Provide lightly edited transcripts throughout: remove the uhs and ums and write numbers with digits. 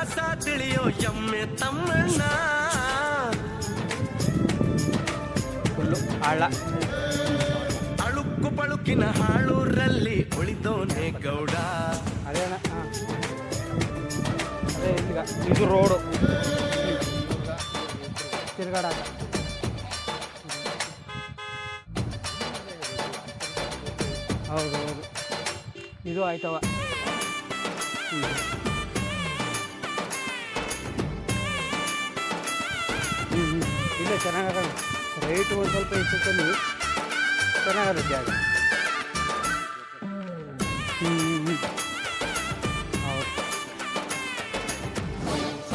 ಇತಿಹಾಸ ತಿಳಿಯೋ ಎಮ್ಮೆ ತಮ್ಮಣ್ಣ. ಫುಲ್ಲು ಆಳ ಅಳುಕು ಪಳುಕಿನ ಹಾಳೂರಲ್ಲಿ ಉಳಿದೋನೆ ಗೌಡ. ಅದೇನ ಅದೇ ಈಗ ಇದು ರೋಡು ತಿರುಗಾಡಾಕ. ಹೌದು ಹೌದು ಇದು ಆಯ್ತವ. ಇಲ್ಲೇ ಚೆನ್ನಾಗದ ರೈಟ್ ಒಂದು ಸ್ವಲ್ಪ ಹೆಚ್ಚು ಕಮ್ಮಿ ಚೆನ್ನಾಗದ ಜಾಗ.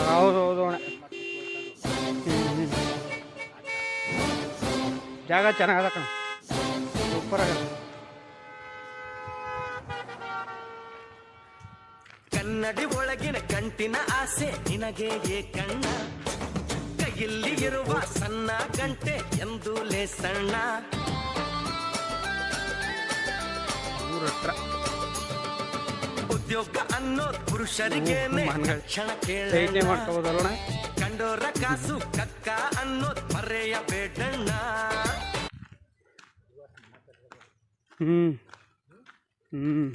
ಹೌದು ಹೌದು ಅಣ್ಣ. ಜಾಗ ಚೆನ್ನಾಗದ ಕಣ, ಸೂಪರ್ ಆಗದ. ಕನ್ನಡಿ ಒಳಗಿನ ಕಂಟಿನ ಆಸೆ ನಿನಗೆ ಏಕಣ್ಣ. ಕೈಯಲ್ಲಿ ಇರುವ ಸಣ್ಣ ಗಂಟೆ ಎಂದು ಲೇಸಣ್ಣ. ಉದ್ಯೋಗ ಅನ್ನೋದು ಪುರುಷರಿಗೇನೆ ಕ್ಷಣ ಕೇಳ ಮಾಡ್ಕೋಬೋದಲ್ಲ. ಕಂಡೋರ ಕಾಸು ಕಕ್ಕ ಅನ್ನೋದು ಮರೆಯಬೇಡಣ್ಣ. ಹ್ಮ್ ಹ್ಮ್